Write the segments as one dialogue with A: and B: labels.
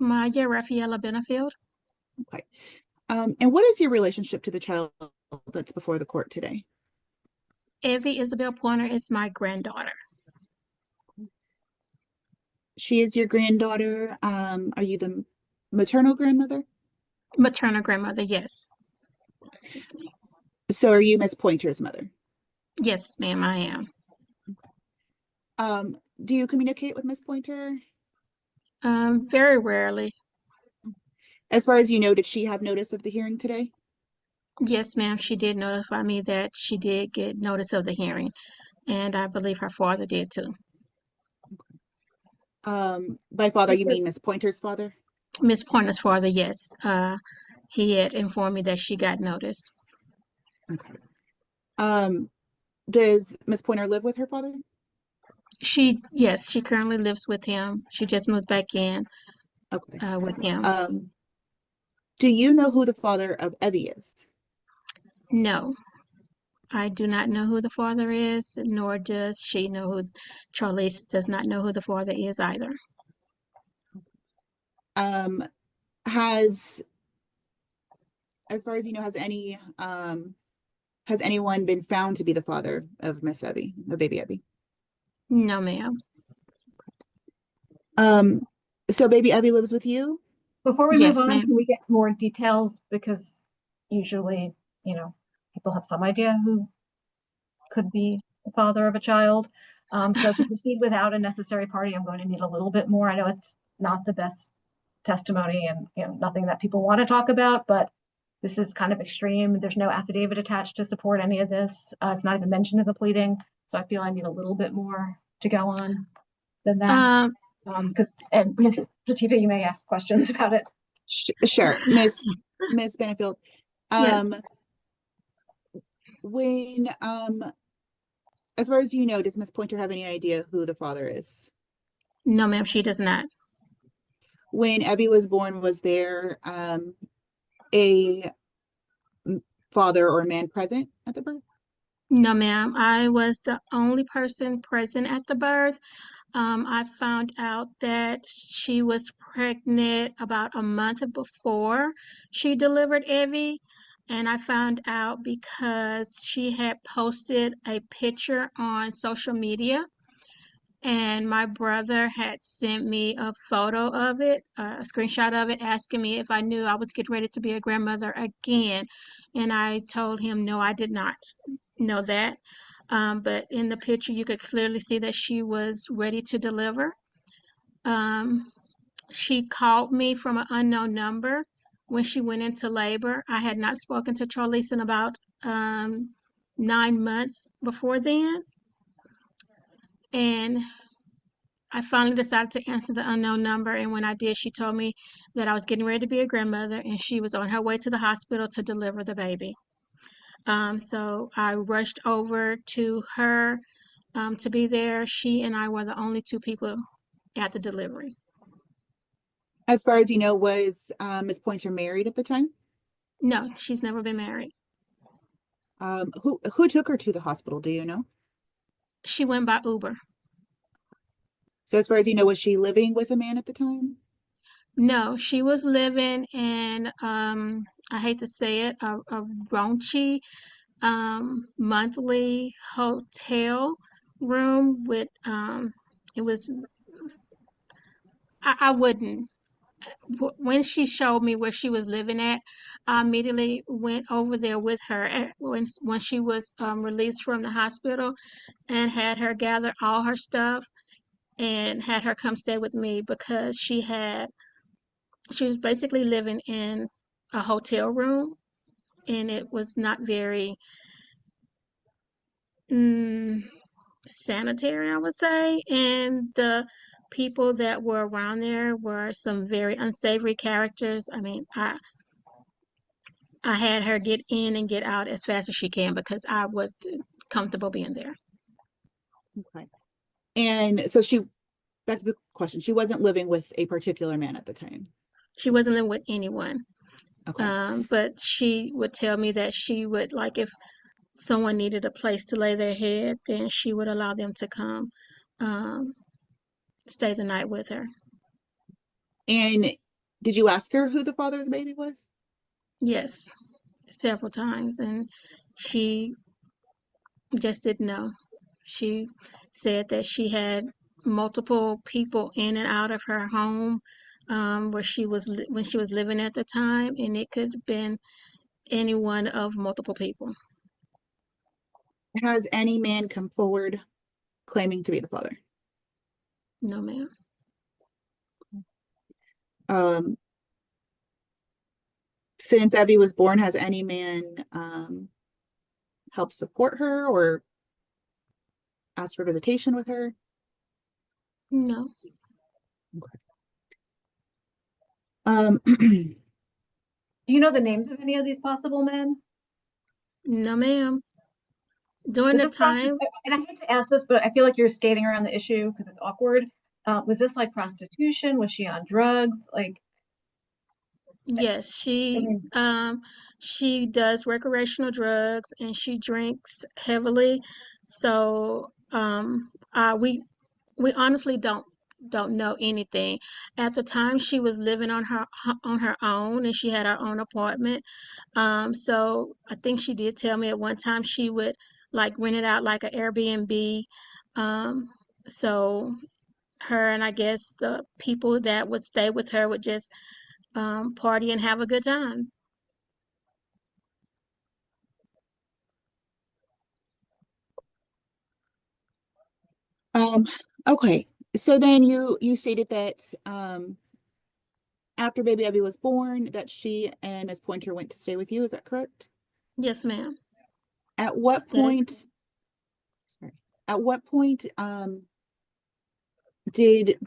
A: Maya Rafaela Benfield.
B: Okay. And what is your relationship to the child that's before the court today?
A: Evie Isabel Pointer is my granddaughter.
B: She is your granddaughter. Are you the maternal grandmother?
A: Maternal grandmother, yes. Excuse me.
B: So are you Miss Pointer's mother?
A: Yes, ma'am, I am.
B: Do you communicate with Miss Pointer?
A: Very rarely.
B: As far as you know, did she have notice of the hearing today?
A: Yes, ma'am, she did notify me that she did get notice of the hearing, and I believe her father did too.
B: By father, you mean Miss Pointer's father?
A: Miss Pointer's father, yes. He had informed me that she got noticed.
B: Okay. Um, does Miss Pointer live with her father?
A: Yes, she currently lives with him. She just moved back in
B: Okay.
A: with him.
B: Um, do you know who the father of Evie is?
A: No, I do not know who the father is, nor does she know who Charlise does not know who the father is either.
B: Um, has, as far as you know, has anyone been found to be the father of Miss Evie, of baby Evie?
A: No, ma'am.
B: Um, so baby Evie lives with you?
C: Before we move
A: Yes,
C: on,
A: ma'am.
C: can we get more details? Because usually, you know, people have some idea who could be the father of a child. So to proceed without a necessary party, I'm going to need a little bit more. I know it's not the best testimony and nothing that people want to talk about, but this is kind of extreme. There's no affidavit attached to support any of this. It's not even mentioned in the pleading. So I feel I need a little bit more to go on than that.
A: Um,
C: And Ms. Patita, you may ask questions about it.
B: Sure, Miss Benefield.
A: yes.
B: Um, when as far as you know, does Miss Pointer have any idea who the father is?
A: No, ma'am, she does not.
B: When Evie was born, was there a father or man present at the birth?
A: No, ma'am. I was the only person present at the birth. I found out that she was pregnant about a month before she delivered Evie. And I found out because she had posted a picture on social media, and my brother had sent me a photo of it, a screenshot of it, asking me if I knew I was getting ready to be a grandmother again. And I told him, no, I did not know that. But in the picture, you could clearly see that she was ready to deliver. Um, she called me from an unknown number when she went into labor. I had not spoken to Charlise in about 9 months before then. And I finally decided to answer the unknown number. And when I did, she told me that I was getting ready to be a grandmother and she was on her way to the hospital to deliver the baby. So I rushed over to her to be there. She and I were the only two people at the delivery.
B: As far as you know, was Miss Pointer married at the time?
A: No, she's never been married.
B: Who took her to the hospital? Do you know?
A: She went by Uber.
B: So as far as you know, was she living with a man at the time?
A: No, she was living in, I hate to say it, a raunchy monthly hotel room with, it was, I wouldn't. When she showed me where she was living at, I immediately went over there with her when she was released from the hospital and had her gather all her stuff and had her come stay with me because she was basically living in a hotel room and it was not very mm, sanitary, I would say. And the people that were around there were some very unsavory characters. I mean, I had her get in and get out as fast as she can because I was comfortable being there.
B: Okay. And so back to the question, she wasn't living with a particular man at the time.
A: She wasn't living with anyone.
B: Okay.
A: But she would tell me that she would, like, if someone needed a place to lay their head, then she would allow them to come um, stay the night with her.
B: And Did you ask her who the father of the baby was?
A: Yes, several times, and she just didn't know. She said that she had multiple people in and out of her home where she was when she was living at the time, and it could have been any one of multiple people.
B: Has any man come forward claiming to be the father?
A: No, ma'am.
B: Since Evie was born, has any man helped support her or asked for visitation with her?
A: No.
C: Do you know the names of any of these possible men?
A: No, ma'am. During
C: Was
A: the
C: this
A: time,
C: and I hate to ask this, but I feel like you're skating around the issue because it's awkward. Was this like prostitution? Was she on drugs? Like,
A: yes,
C: I mean,
A: she does recreational drugs and she drinks heavily. So we honestly don't know anything. At the time, she was living on her own and she had her own apartment. So I think she did tell me at one time she would like rent it out like an Airbnb. Um, so her and I guess the people that would stay with her would just party and have a good time.
B: Um, okay. So then you stated that after baby Evie was born, that she and Miss Pointer went to stay with you. Is that correct?
A: Yes, ma'am.
B: At what
A: That is,
B: point, sorry, at what point did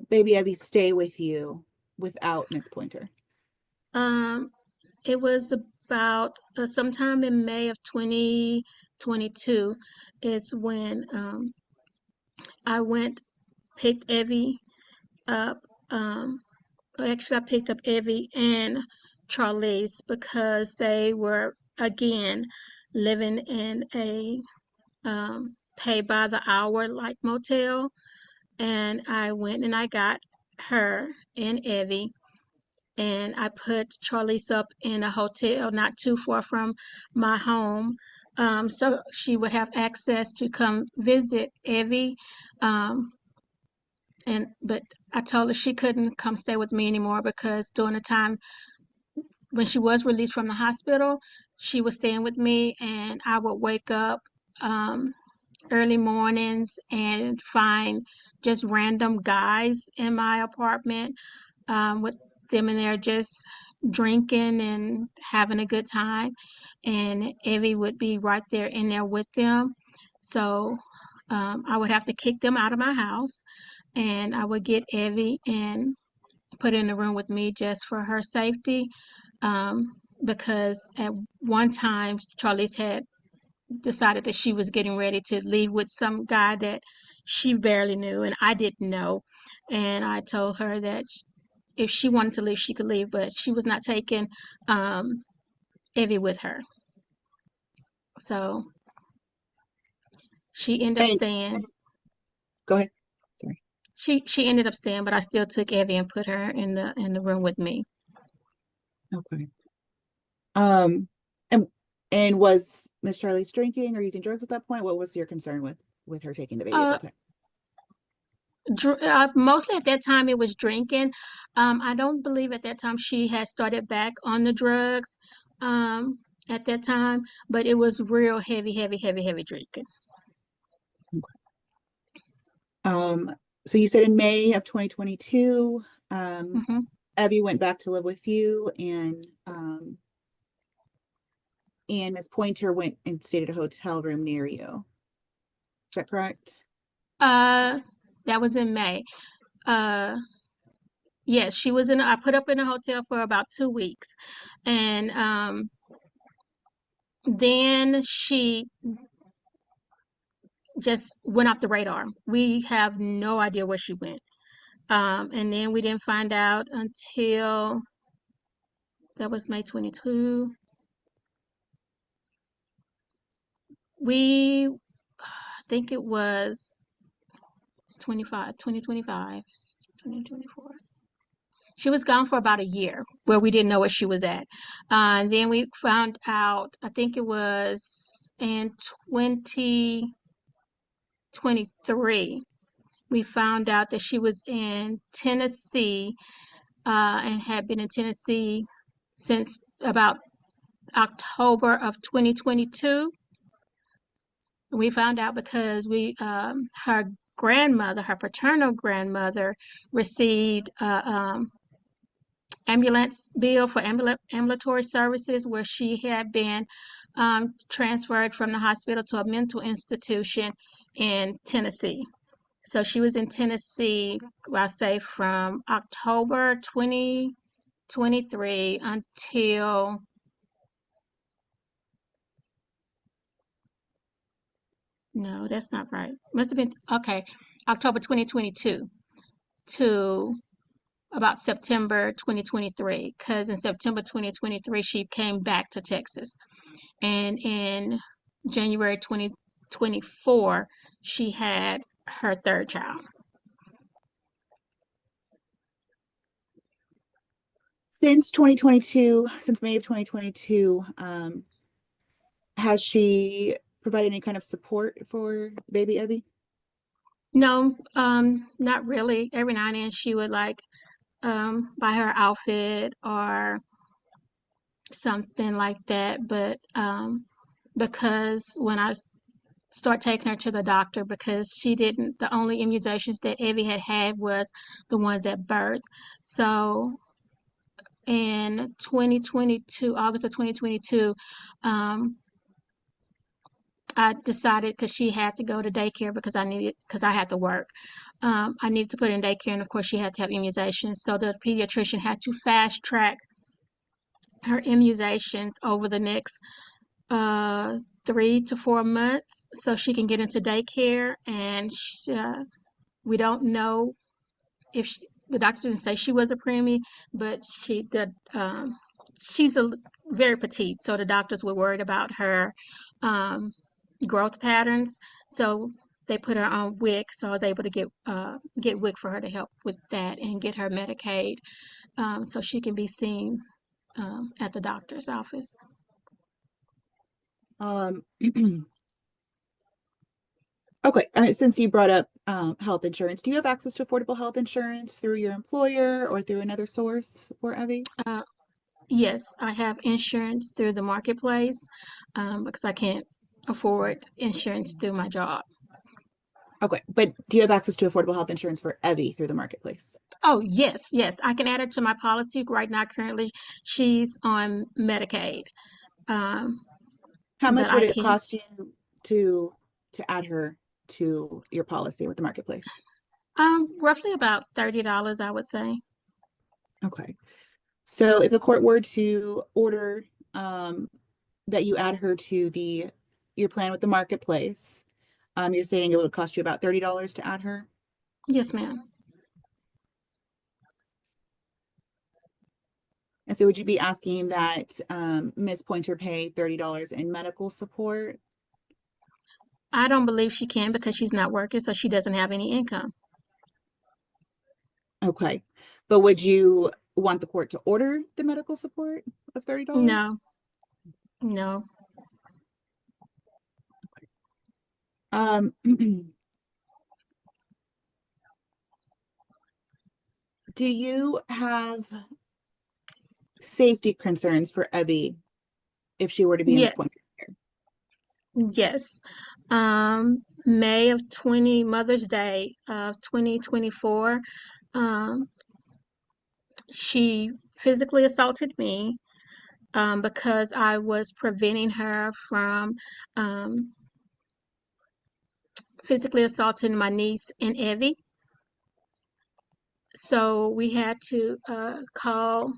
B: baby Evie stay with you without Miss Pointer?
A: um, it was about sometime in May of 2022 is when I went picked Evie up. Actually, I picked up Evie and Charlise because they were again living in a pay by the hour like motel, and I went and I got her and Evie, and I put Charlise up in a hotel not too far from my home, so she would have access to come visit Evie. Um, but I told her she couldn't come stay with me anymore because during the time when she was released from the hospital, she was staying with me, and I would wake up um, early mornings and find just random guys in my apartment with them in there just drinking and having a good time. And Evie would be right there in there with them. So I would have to kick them out of my house and I would get Evie and put in the room with me just for her safety. Um, because at one time, Charlize had decided that she was getting ready to leave with some guy that she barely knew and I didn't know. And I told her that if she wanted to leave, she could leave, but she was not taking um, Evie with her. So she ended up
B: And
A: staying.
B: go ahead. Sorry.
A: She ended up staying, but I still took Evie and put her in the room with me.
B: Okay. Um, and and was Miss Charlie's drinking or using drugs at that point? What was your concern with her taking the baby at
A: Uh,
B: that time?
A: Mostly at that time it was drinking. I don't believe at that time she had started back on the drugs um, at that time, but it was real heavy drinking.
B: Um, so you said in May of 2022,
A: Hmm.
B: Evie went back to live with you and Miss Pointer went and stayed at a hotel room near you. Is that correct?
A: Uh, that was in May. Uh, yes, she was in. I put up in a hotel for about 2 weeks, and then she just went off the radar. We have no idea where she went. And then we didn't find out until that was May 22. I think it was 2024. She was gone for about a year where we didn't know where she was at. And then we found out, I think it was in 2023, we found out that she was in Tennessee and had been in Tennessee since about October of 2022. We found out because her grandmother, her paternal grandmother, received ambulance bill for ambulatory services where she had been transferred from the hospital to a mental institution in Tennessee. So she was in Tennessee, I'll say from October 2023 until no, that's not right. Must have been okay, October 2022 to about September 2023, because in September 2023 she came back to Texas, and in January 2024 she had her third child.
B: Since 2022, since May of 2022, has she provided any kind of support for baby Evie?
A: No, not really. Every now and then she would like buy her outfit or something like that, but because when I start taking her to the doctor, because she didn't, the only immunizations that Evie had was the ones at birth. So in 2022, August of 2022, I decided because she had to go to daycare because I had to work. I needed to put her in daycare, and of course, she had to have immunizations. So the pediatrician had to fast track her immunizations over the next 3 to 4 months so she can get into daycare. And we don't know if the doctor didn't say she was a preemie, but she's very petite, so the doctors were worried about her growth patterns. So they put her on WIC, so I was able to get WIC for her to help with that and get her Medicaid, so she can be seen at the doctor's office.
B: Okay, since you brought up health insurance, do you have access to affordable health insurance through your employer or through another source for Evie?
A: Yes, I have insurance through the marketplace because I can't afford insurance through my job.
B: Okay, but do you have access to affordable health insurance for Evie through the marketplace?
A: Oh, yes, I can add her to my policy. Right now, currently, she's on Medicaid. Um,
B: How
A: but
B: much would
A: I
B: it
A: can,
B: cost you to add her to your policy with the marketplace?
A: roughly about $30, I would say.
B: Okay. So if the court were to order that you add her to your plan with the marketplace, you're saying it would cost you about $30 to add her?
A: Yes, ma'am.
B: And so would you be asking that Ms. Pointer pay $30 in medical support?
A: I don't believe she can because she's not working, so she doesn't have any income.
B: Okay. But would you want the court to order the medical support of $30?
A: No, no.
B: Do you have safety concerns for Evie if she were to be in Ms. Pointer's
A: Yes,
B: care?
A: yes. Mother's Day of 2024, she physically assaulted me because I was preventing her from physically assaulting my niece and Evie. So we had to call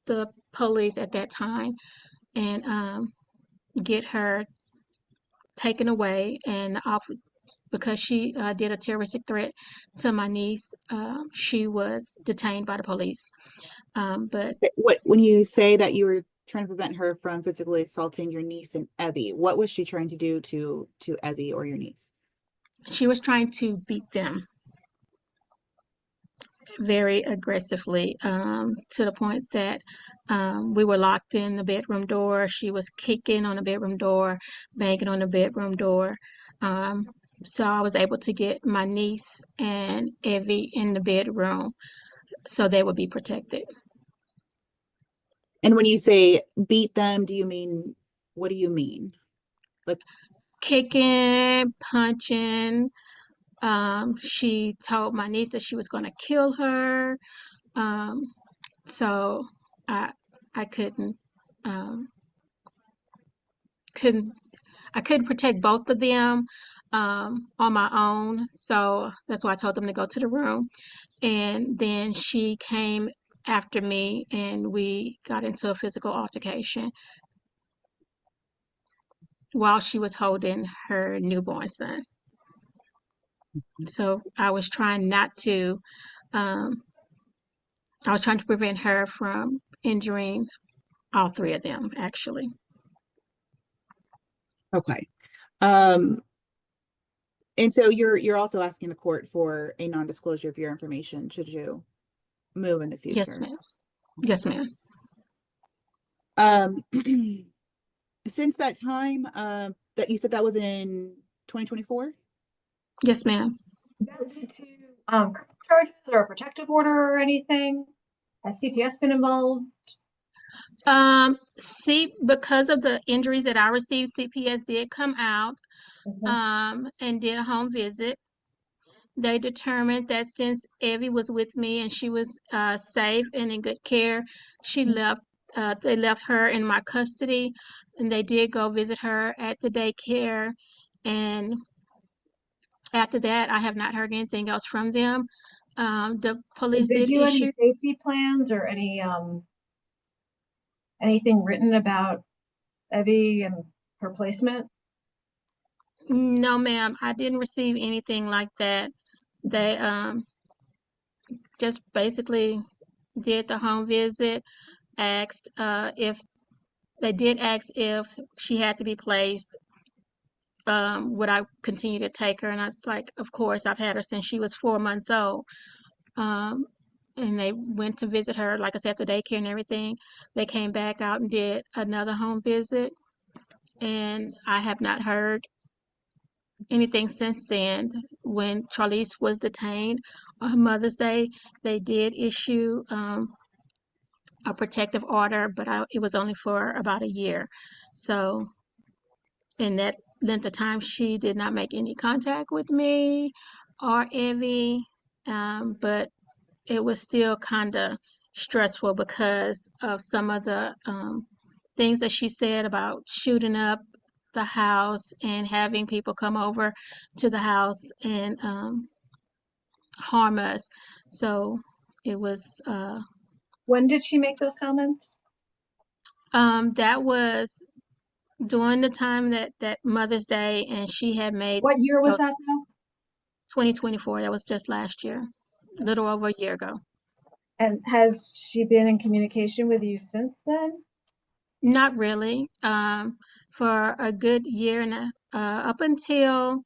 A: the police at that time and get her taken away and off because she did a terroristic threat to my niece. She was detained by the police. But
B: When you say that you were trying to prevent her from physically assaulting your niece and Evie, what was she trying to do to Evie or your niece?
A: she was trying to beat them. very aggressively, to the point that we were locked in the bedroom door. She was kicking on the bedroom door, banging on the bedroom door. Um, so I was able to get my niece and Evie in the bedroom so they would be protected.
B: And when you say beat them, what do you mean? Like,
A: Kicking, punching. She told my niece that she was going to kill her. Um, so I I um, couldn't I couldn't protect both of them on my own. So that's why I told them to go to the room. And then she came after me and we got into a physical altercation while she was holding her newborn son. So um, I was trying to prevent her from injuring all three of them, actually.
B: okay. Um, and so you're also asking the court for a non-disclosure of your information should you move in the
A: Yes,
B: future.
A: ma'am. Yes, ma'am.
B: Um, since that time, that you said that was in 2024?
A: Yes, ma'am.
C: That lead to charges or a protective order or anything? Has CPS been involved?
A: See, because of the injuries that I received, CPS did come out,
C: Mhm.
A: and did a home visit. They determined that since Evie was with me and she was safe and in good care, she left. They left her in my custody, and they did go visit her at the daycare. And after that, I have not heard anything else from them. The
C: Did
A: police
C: they
A: did
C: do any
A: issue.
C: safety plans or any anything written about Evie and her placement?
A: No, ma'am, I didn't receive anything like that. They just basically did the home visit, asked if they did ask if she had to be placed, would I continue to take her? And I was like, of course, I've had her since she was 4 months old. Um, and they went to visit her, like I said, the daycare and everything. They came back out and did another home visit, and I have not heard anything since then. When Charlise was detained on Mother's Day, they did issue a protective order, but it was only for about a year. So in that length of time, she did not make any contact with me or Evie, but it was still kind of stressful because of some of the things that she said about shooting up the house and having people come over to the house and harm us. So it was
C: When did she make those comments?
A: that was during the time that Mother's Day, and she had made
C: What year was
A: those
C: that though?
A: 2024. That was just last year, a little over a year ago.
C: And has she been in communication with you since then?
A: Not really. For a good year and up until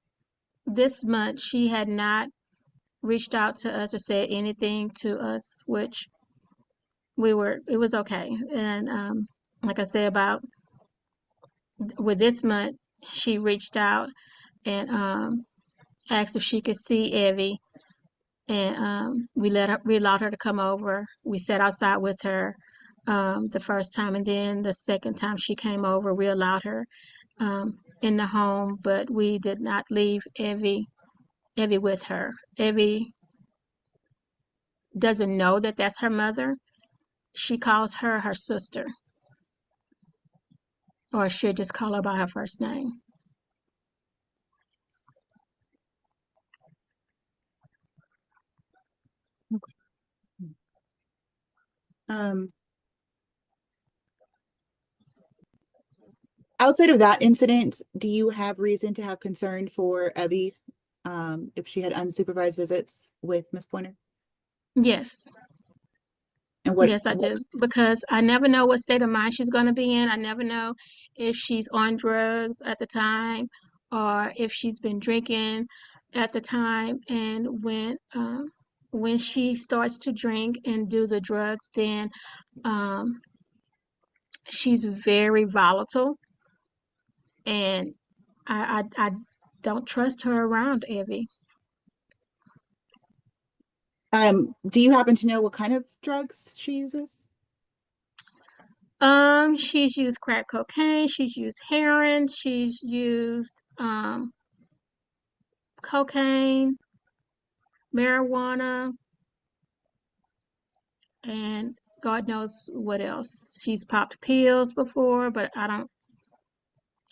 A: this month, she had not reached out to us or said anything to us, which it was okay. And like I said, about with this month, she reached out and asked if she could see Evie, and we allowed her to come over. We sat outside with her the first time, and then the second time she came over, we allowed her in the home, but we did not leave Evie with her. Evie doesn't know that that's her mother. She calls her her sister, or she'll just call her by her first name.
B: Um, outside of that incident, do you have reason to have concern for Evie, if she had unsupervised visits with Miss Pointer?
A: Yes.
B: And
A: Yes, I do. Because I never know what state of mind she's going to be in. I never know if she's on drugs at the time or if she's been drinking at the time. And when when she starts to drink and do the drugs, then she's very volatile, and I don't trust her around Evie.
B: Do you happen to know what kind of drugs she uses?
A: She's used crack cocaine, she's used heroin, she's used cocaine, marijuana, and God knows what else. She's popped pills before, but I don't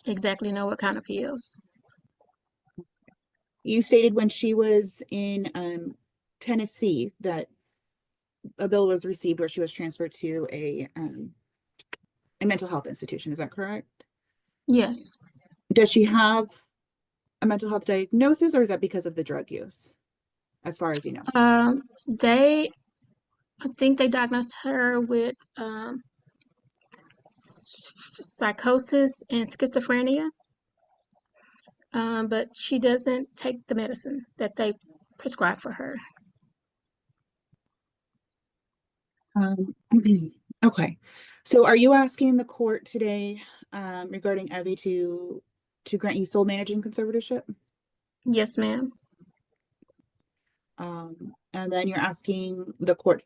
A: exactly know what kind of pills.
B: You stated when she was in Tennessee that a bill was received where she was transferred to a mental health institution. Is that correct?
A: Yes.
B: Does she have a mental health diagnosis, or is that because of the drug use, as far as you know?
A: I think they diagnosed her with psychosis and schizophrenia, but she doesn't take the medicine that they prescribe for her.
B: Okay. So are you asking the court today regarding Evie to grant you sole managing conservatorship?
A: Yes, ma'am.
B: And then you're asking the court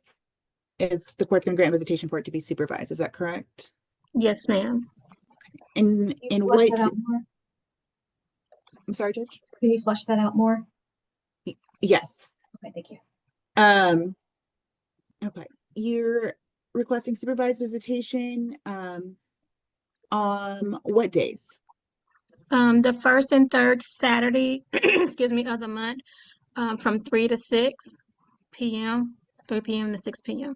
B: if the court's going to grant visitation for it to be supervised. Is that correct?
A: Yes, ma'am.
B: In
C: Can you flesh
B: what?
C: that out more?
B: I'm sorry, Judge.
C: Can you flesh that out more?
B: Yes.
C: Okay, thank you.
B: Okay. You're requesting supervised visitation on what days?
A: The first and third Saturday, excuse me, of the month, from 3 to 6 p.m., 3 p.m. to 6 p.m.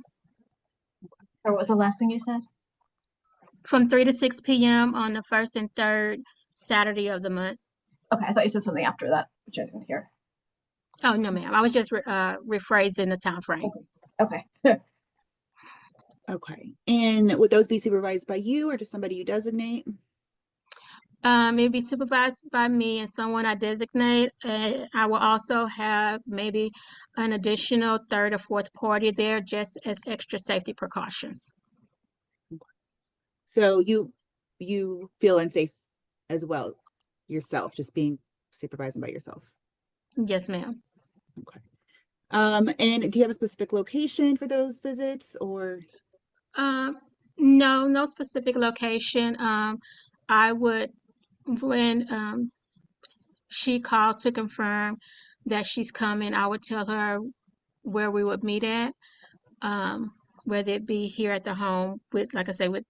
C: Or what was the last thing you said?
A: From 3 to 6 p.m. on the first and third Saturday of the month.
C: Okay, I thought you said something after that, which I didn't hear.
A: Oh, no, ma'am. I was just rephrasing the time frame.
C: Okay.
B: Okay. And would those be supervised by you or just somebody you designate?
A: It'd be supervised by me and someone I designate. I will also have maybe an additional third or fourth party there just as extra safety precautions.
B: So you feel unsafe as well yourself, just being supervising by yourself.
A: Yes, ma'am.
B: Okay. And do you have a specific location for those visits or?
A: No, no specific location. I would, when she called to confirm that she's coming, I would tell her where we would meet at, whether it be here at the home with, like I say, with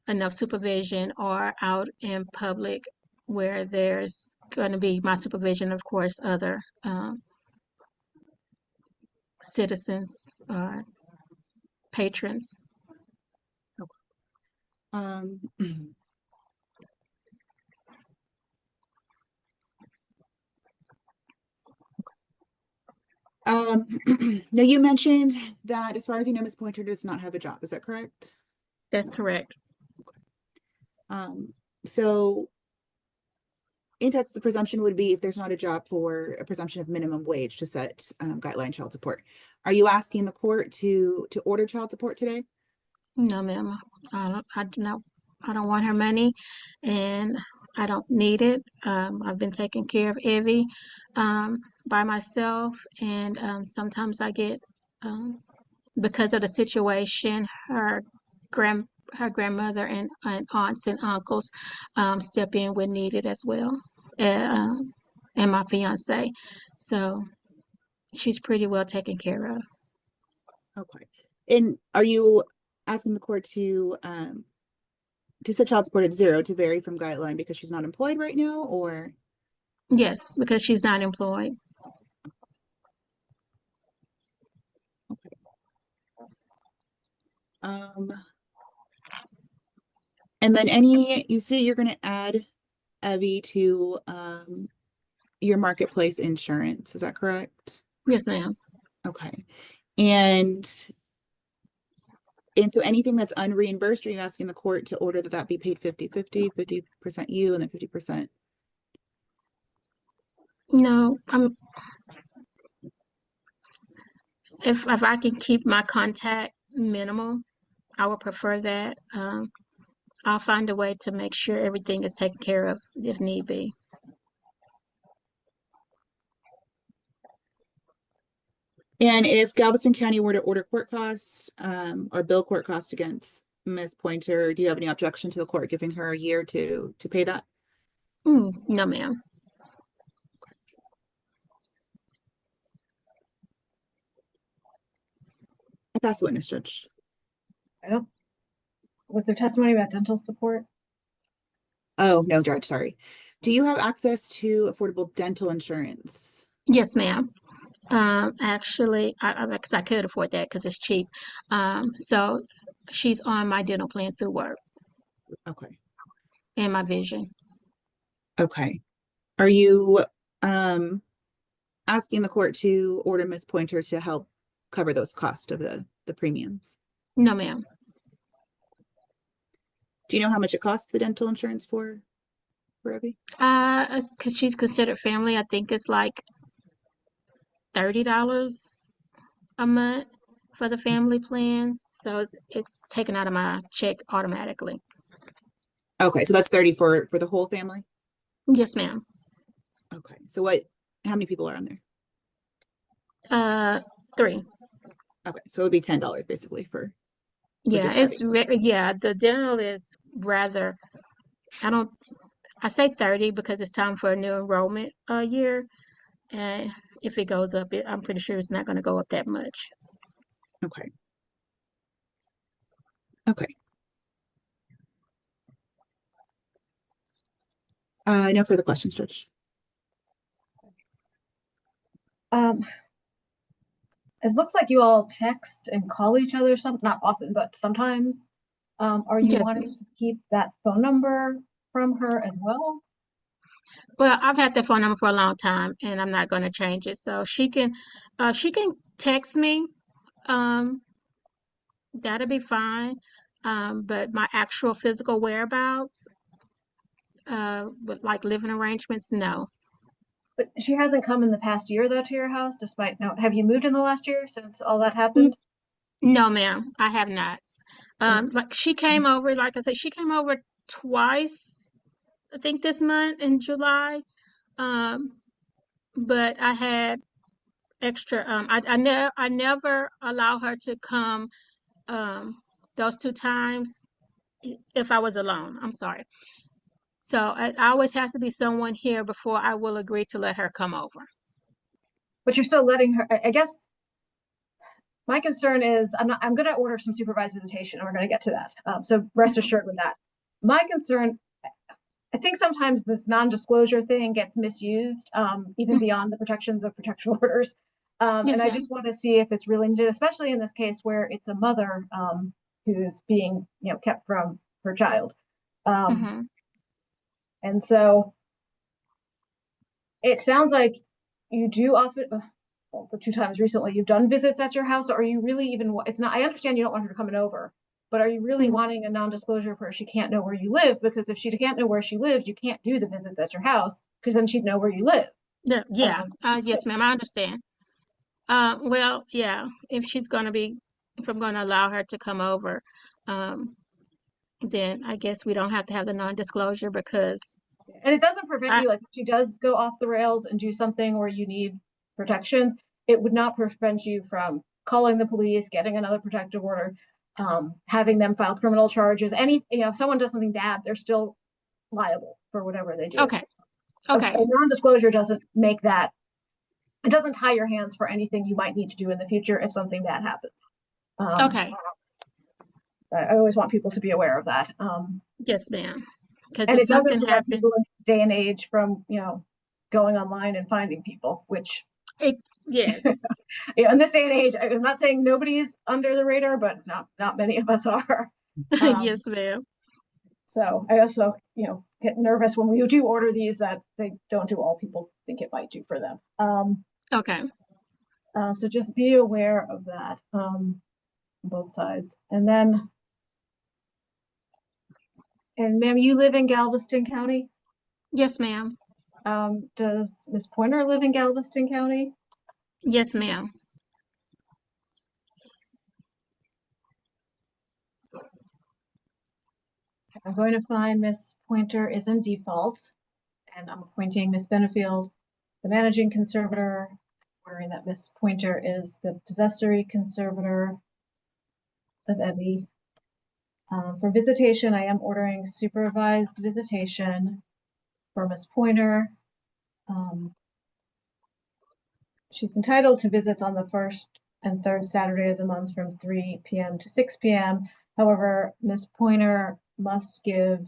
A: enough supervision or out in public where there's going to be my supervision, of course, other citizens or patrons.
B: Um, now you mentioned that as far as you know, Ms. Pointer does not have a job. Is that correct?
A: That's correct.
B: So in Texas, the presumption would be if there's not a job for a presumption of minimum wage to set guideline child support. Are you asking the court to order child support today?
A: No, ma'am. I don't want her money, and I don't need it. I've been taking care of Evie by myself, and sometimes I get, because of the situation, her grandmother and aunts and uncles step in when needed as well, and my fiance. So she's pretty well taken care of.
B: Okay. And are you asking the court to set child support at 0 to vary from guideline because she's not employed right now, or?
A: Yes, because she's not employed.
B: Okay. And then you say you're going to add Evie to your marketplace insurance. Is that correct?
A: Yes, ma'am.
B: Okay. And so anything that's unreimbursed, are you asking the court to order that be paid 50-50, 50% you and then 50%?
A: No, If I can keep my contact minimal, I would prefer that. I'll find a way to make sure everything is taken care of if need be.
B: And if Galveston County were to order court costs, or bill court costs against Ms. Pointer, do you have any objection to the court giving her a year to pay that?
A: No, ma'am.
B: I pass the witness, Judge.
C: I don't, was there testimony about dental support?
B: Oh, no, Judge, sorry. Do you have access to affordable dental insurance?
A: Yes, ma'am. Actually, because I could afford that because it's cheap. So she's on my dental plan through work
B: Okay.
A: and my vision.
B: Okay. Are you asking the court to order Ms. Pointer to help cover those costs of the premiums?
A: No, ma'am.
B: Do you know how much it costs the dental insurance for Evie?
A: Because she's considered family, I think it's like $30 a month for the family plan. So it's taken out of my check automatically.
B: Okay, so that's 30 for the whole family?
A: Yes, ma'am.
B: Okay, so how many people are on there?
A: 3.
B: Okay, so it would be $10 basically for
A: Yeah,
B: just Evie.
A: yeah, the dental is rather, I say 30 because it's time for a new enrollment year. And if it goes up, I'm pretty sure it's not going to go up that much.
B: Okay. Okay. No further questions, Judge.
C: It looks like you all text and call each other not often, but sometimes. Are you
A: Yes.
C: wanting to keep that phone number from her as well?
A: Well, I've had that phone number for a long time, and I'm not going to change it. So she can text me. Um, that'll be fine. But my actual physical whereabouts, with like living arrangements, no.
C: But she hasn't come in the past year though to your house, despite no. Have you moved in the last year since all that happened?
A: No, ma'am, I have not. Like she came over, like I said, she came over twice, I think this month in July. But I had extra. I never allow her to come. Those 2 times if I was alone. I'm sorry. So it always has to be someone here before I will agree to let her come over.
C: But you're still letting her. I guess my concern is I'm going to order some supervised visitation, and we're going to get to that. So rest assured with that. My concern, I think sometimes this non-disclosure thing gets misused, even beyond the protections of protection orders.
A: Yes,
C: And I
A: ma'am.
C: just want to see if it's really needed, especially in this case where it's a mother who's being kept from her child. And so it sounds like you do often, well, the 2 times recently, you've done visits at your house. Or are you really even, it's not, I understand you don't want her coming over, but are you really wanting a non-disclosure where she can't know where you live? Because if she can't know where she lives, you can't do the visits at your house because then she'd know where you live.
A: Yeah. Yes, ma'am. I understand. Well, yeah. If I'm going to allow her to come over, then I guess we don't have to have the non-disclosure because.
C: And it doesn't prevent you, like if she does go off the rails and do something where you need protections, it would not prevent you from calling the police, getting another protective order, having them file criminal charges. If someone does something bad, they're still liable for whatever they do.
A: Okay. Okay.
C: A non-disclosure doesn't make that, it doesn't tie your hands for anything you might need to do in the future if something bad happens.
A: Okay.
C: I always want people to be aware of that.
A: Yes, ma'am. Because
C: And
A: if
C: it doesn't
A: something
C: prevent people
A: happens,
C: in this day and age from, going online and finding people, which
A: yes.
C: in this day and age, I'm not saying nobody's under the radar, but not many of us are.
A: Yes, ma'am.
C: So I also, get nervous when we do order these that they don't do all people think it might do for them.
A: Okay.
C: So just be aware of that, both sides. And then, ma'am, you live in Galveston County?
A: Yes, ma'am.
C: Does Ms. Pointer live in Galveston County?
A: Yes, ma'am.
C: I'm going to find Miss Pointer is in default, and I'm appointing Miss Benfield the managing conservator, ordering that Miss Pointer is the possessory conservator of Evie. For visitation, I am ordering supervised visitation for Miss Pointer. She's entitled to visits on the first and third Saturday of the month from 3 p.m. to 6 p.m. However, Miss Pointer must give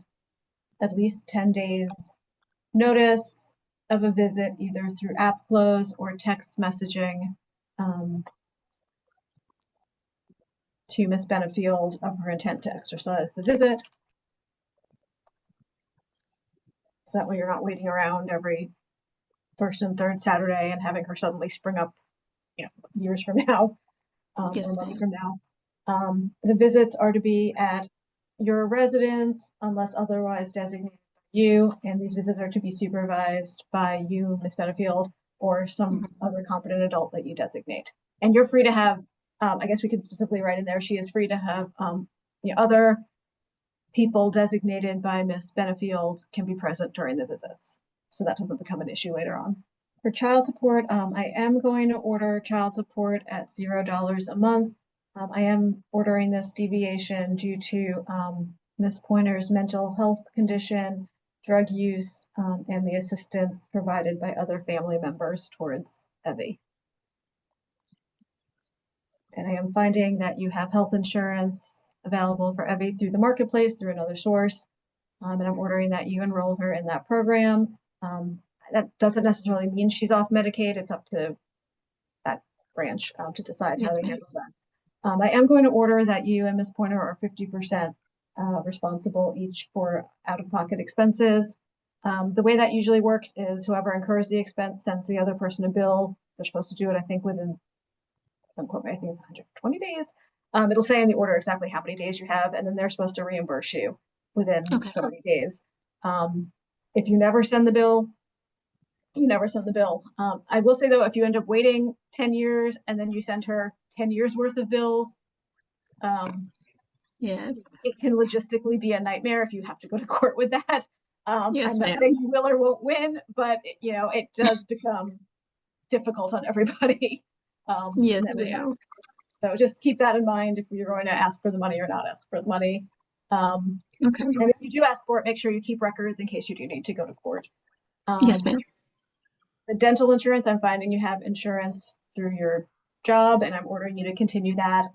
C: at least 10 days notice of a visit, either through app close or text messaging to Miss Benfield of her intent to exercise the visit. So that way you're not waiting around every first and third Saturday and having her suddenly spring up, years from now, or
A: Yes,
C: months
A: ma'am.
C: from now. The visits are to be at your residence unless otherwise designated by you, and these visits are to be supervised by you, Miss Benfield, or some other competent adult that you designate. And you're free to have, I guess we can specifically write in there, she is free to have other people designated by Miss Benfield can be present during the visits, so that doesn't become an issue later on. For child support, I am going to order child support at $0 a month. I am ordering this deviation due to Miss Pointer's mental health condition, drug use, and the assistance provided by other family members towards Evie. And I am finding that you have health insurance available for Evie through the marketplace, through another source. And I'm ordering that you enroll her in that program. That doesn't necessarily mean she's off Medicaid. It's up to that branch to decide how
A: Yes,
C: they
A: ma'am.
C: handle that. I am going to order that you and Miss Pointer are 50% responsible each for out-of-pocket expenses. The way that usually works is whoever incurs the expense sends the other person a bill. They're supposed to do it, I think, within, don't quote me, I think it's 120 days. It'll say in the order exactly how many days you have, and then they're supposed to reimburse you within
A: Okay.
C: so many days. If you never send the bill, you never send the bill. I will say though, if you end up waiting 10 years and then you send her 10 years worth of bills,
A: Yes.
C: it can logistically be a nightmare if you have to go to court with that.
A: Yes,
C: I'm not
A: ma'am.
C: saying you will or won't win, but it does become difficult on everybody.
A: Yes, ma'am.
C: So just keep that in mind if you're going to ask for the money or not ask for the money.
A: Okay.
C: And if you do ask for it, make sure you keep records in case you do need to go to court.
A: Yes, ma'am.
C: The dental insurance, I'm finding you have insurance through your job, and I'm ordering you to continue that.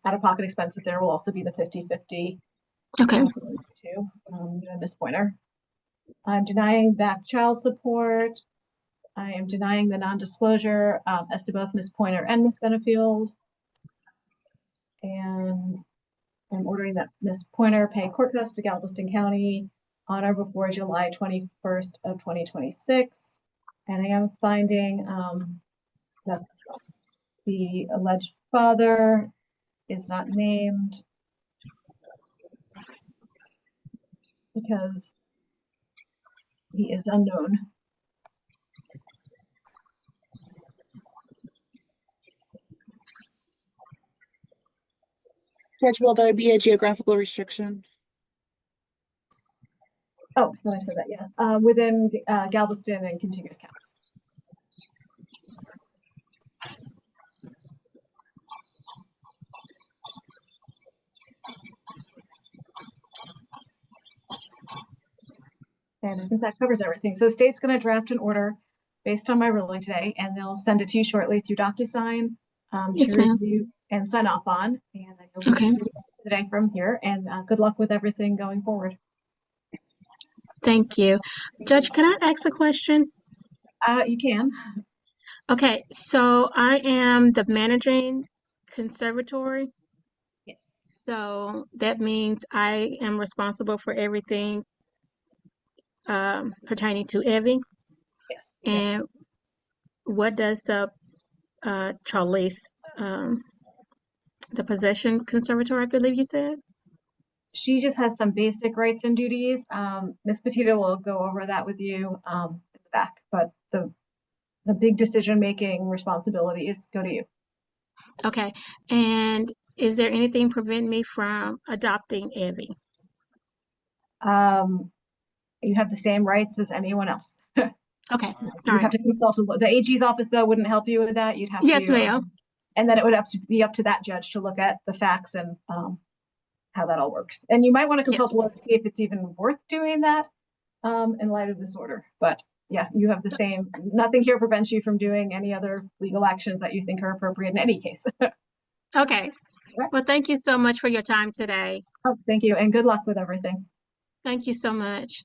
C: Out-of-pocket expenses there will also be the 50/50
A: Okay.
C: too, Miss Pointer. I'm denying back child support. I am denying the non-disclosure as to both Miss Pointer and Miss Benfield. And I'm ordering that Miss Pointer pay court costs to Galveston County on or before July 21st of 2026. And I am finding that the alleged father is not named because he is unknown.
B: Judge, will there be a geographical restriction?
C: Oh, no, I said that, yes. Within Galveston and contiguous counties. And I think that covers everything. So the state's going to draft an order based on my ruling today, and they'll send it to you shortly through DocuSign
A: Yes,
C: to
A: ma'am.
C: review and sign off on. And then you'll
A: Okay.
C: be today from here. And good luck with everything going forward.
A: Thank you. Judge, can I ask a question?
C: You can.
A: Okay, so I am the managing conservatory.
C: Yes.
A: So that means I am responsible for everything pertaining to Evie.
C: Yes.
A: And what does the Charlise, the possession conservatory, I believe you said?
C: She just has some basic rights and duties. Miss Patita will go over that with you in the back, but the big decision-making responsibilities go to you.
A: Okay, and is there anything prevent me from adopting Evie?
C: You have the same rights as anyone else.
A: Okay. All
C: You'd
A: right.
C: have to consult the AG's office, though, wouldn't help you with that. You'd have
A: Yes,
C: to,
A: ma'am.
C: and then it would have to be up to that judge to look at the facts and how that all works. And you might want to consult a lawyer to see if it's even worth doing that in light of this order. But yeah, you have the same, nothing here prevents you from doing any other legal actions that you think are appropriate in any case.
A: Okay.
C: Right.
A: Well, thank you so much for your time today.
C: Oh, thank you, and good luck with everything.
A: Thank you so much.